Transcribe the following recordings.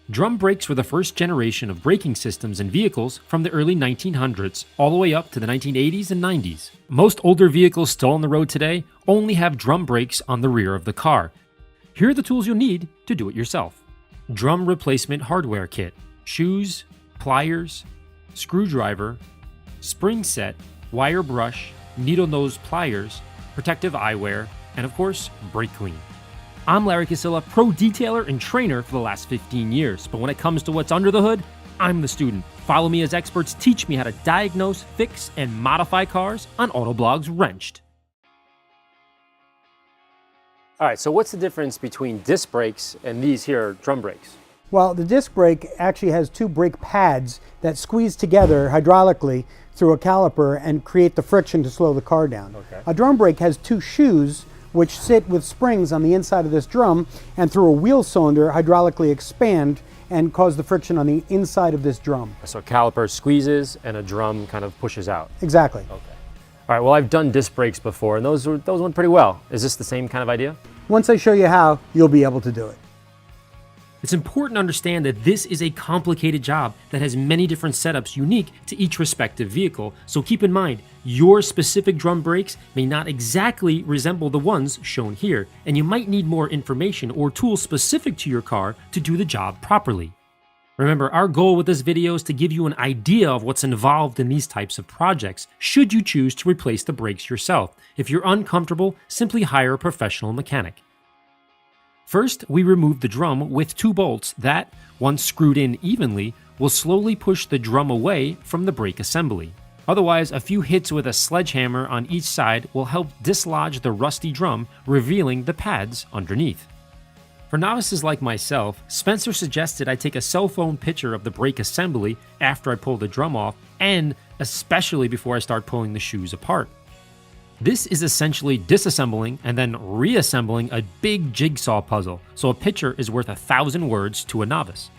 Drum brakes were the first generation of braking systems in vehicles from the early 1900s all the way up to the 1980s and 90s. Most older vehicles still on the road today only have drum brakes on the rear of the car. Here are the tools you'll need to do it yourself. Drum replacement hardware kit, shoes, pliers, screwdriver, spring set, wire brush, needle nose pliers, protective eyewear, and of course, brake clean. I'm Larry Casilla, pro detailer and trainer for the last 15 years, but when it comes to what's under the hood, I'm the student. Follow me as experts teach me how to diagnose, fix, and modify cars on Autoblog's Wrenched. All right, so what's the difference between disc brakes and these here drum brakes? Well, the disc brake actually has two brake pads that squeeze together hydraulically through a caliper and create the friction to slow the car down. Okay. A drum brake has two shoes which sit with springs on the inside of this drum and through a wheel cylinder hydraulically expand and cause the friction on the inside of this drum. So a caliper squeezes and a drum kind of pushes out. Exactly. Okay. All right, well, I've done disc brakes before and those went pretty well. Is this the same kind of idea? Once I show you how, you'll be able to do it. It's important to understand that this is a complicated job that has many different setups unique to each respective vehicle, so keep in mind, your specific drum brakes may not exactly resemble the ones shown here, and you might need more information or tools specific to your car to do the job properly. Remember, our goal with this video is to give you an idea of what's involved in these types of projects, should you choose to replace the brakes yourself. If you're uncomfortable, simply hire a professional mechanic. First, we remove the drum with two bolts that, once screwed in evenly, will slowly push the drum away from the brake assembly. Otherwise, a few hits with a sledgehammer on each side will help dislodge the rusty drum, revealing the pads underneath. For novices like myself, Spencer suggested I take a cell phone picture of the brake assembly after I pull the drum off, and especially before I start pulling the shoes apart. This is essentially disassembling and then reassembling a big jigsaw puzzle, so a picture is worth 1,000 words to a novice.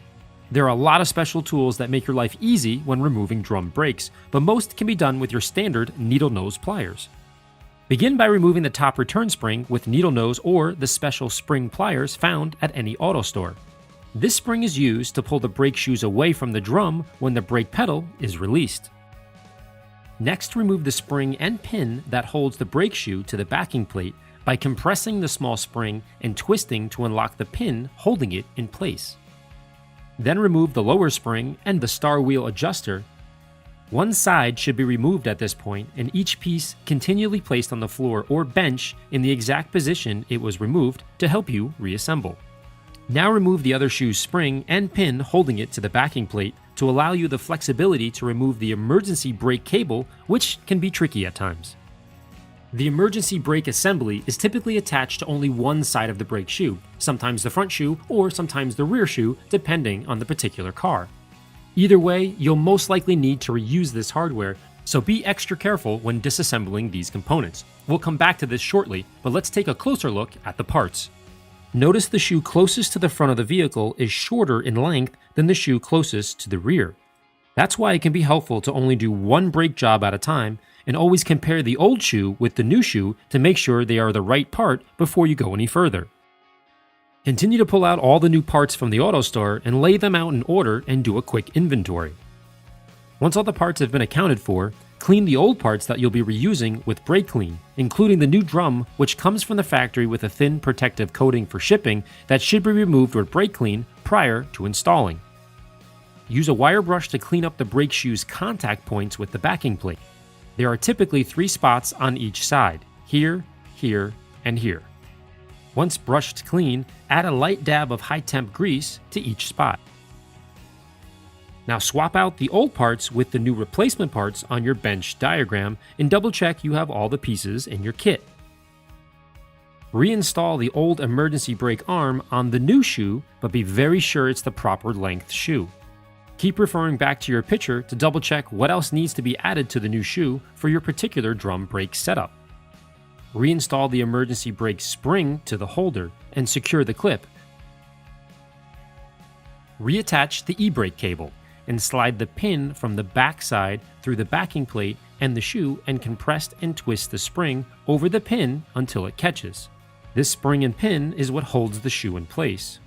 There are a lot of special tools that make your life easy when removing drum brakes, but most can be done with your standard needle nose pliers. Begin by removing the top return spring with needle nose or the special spring pliers found at any auto store. This spring is used to pull the brake shoes away from the drum when the brake pedal is released. Next, remove the spring and pin that holds the brake shoe to the backing plate by compressing the small spring and twisting to unlock the pin holding it in place. Then remove the lower spring and the star wheel adjuster. One side should be removed at this point and each piece continually placed on the floor or bench in the exact position it was removed to help you reassemble. Now remove the other shoe's spring and pin holding it to the backing plate to allow you the flexibility to remove the emergency brake cable, which can be tricky at times. The emergency brake assembly is typically attached to only one side of the brake shoe, sometimes the front shoe or sometimes the rear shoe, depending on the particular car. Either way, you'll most likely need to reuse this hardware, so be extra careful when disassembling these components. We'll come back to this shortly, but let's take a closer look at the parts. Notice the shoe closest to the front of the vehicle is shorter in length than the shoe closest to the rear. That's why it can be helpful to only do one brake job at a time and always compare the old shoe with the new shoe to make sure they are the right part before you go any further. Continue to pull out all the new parts from the auto store and lay them out in order and do a quick inventory. Once all the parts have been accounted for, clean the old parts that you'll be reusing with brake clean, including the new drum, which comes from the factory with a thin protective coating for shipping that should be removed with brake clean prior to installing. Use a wire brush to clean up the brake shoe's contact points with the backing plate. There are typically 3 spots on each side, here, here, and here. Once brushed clean, add a light dab of high-temp grease to each spot. Now swap out the old parts with the new replacement parts on your bench diagram and double check you have all the pieces in your kit. Reinstall the old emergency brake arm on the new shoe, but be very sure it's the proper length shoe. Keep referring back to your picture to double check what else needs to be added to the new shoe for your particular drum brake setup. Reinstall the emergency brake spring to the holder and secure the clip. Reattach the e-brake cable and slide the pin from the back side through the backing plate and the shoe and compress and twist the spring over the pin until it catches. This spring and pin is what holds the shoe in place.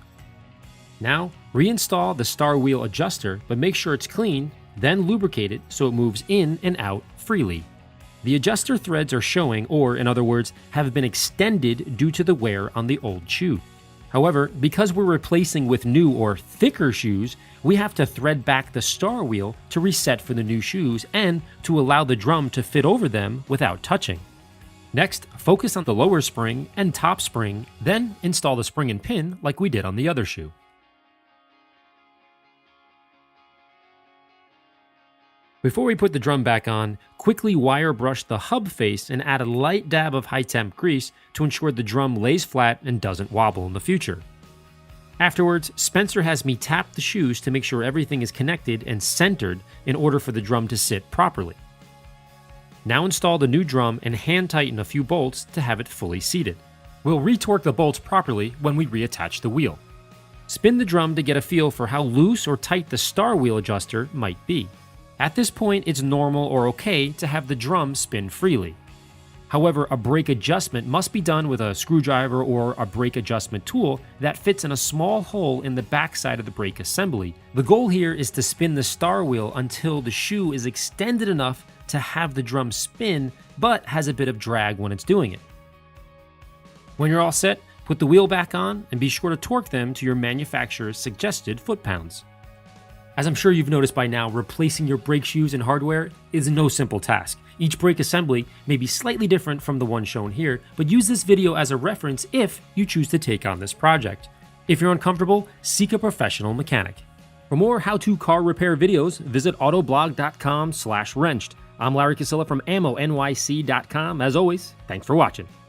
Now, reinstall the star wheel adjuster, but make sure it's clean, then lubricate it so it moves in and out freely. The adjuster threads are showing, or in other words, have been extended due to the wear on the old shoe. However, because we're replacing with new or thicker shoes, we have to thread back the star wheel to reset for the new shoes and to allow the drum to fit over them without touching. Next, focus on the lower spring and top spring, then install the spring and pin like we did on the other shoe. Before we put the drum back on, quickly wire brush the hub face and add a light dab of high temp grease to ensure the drum lays flat and doesn't wobble in the future. Afterwards, Spencer has me tap the shoes to make sure everything is connected and centered in order for the drum to sit properly. Now install the new drum and hand tighten a few bolts to have it fully seated. We'll retorque the bolts properly when we reattach the wheel. Spin the drum to get a feel for how loose or tight the star wheel adjuster might be. At this point, it's normal or okay to have the drum spin freely. However, a brake adjustment must be done with a screwdriver or a brake adjustment tool that fits in a small hole in the backside of the brake assembly. The goal here is to spin the star wheel until the shoe is extended enough to have the drum spin, but has a bit of drag when it's doing it. When you're all set, put the wheel back on and be sure to torque them to your manufacturer's suggested foot-pounds. As I'm sure you've noticed by now, replacing your brake shoes and hardware is no simple task. Each brake assembly may be slightly different from the one shown here, but use this video as a reference if you choose to take on this project. If you're uncomfortable, seek a professional mechanic. For more how-to car repair videos, visit autoblog.com/wrenched. I'm Larry Casilla from AmmoNYC.com. As always, thanks for watching.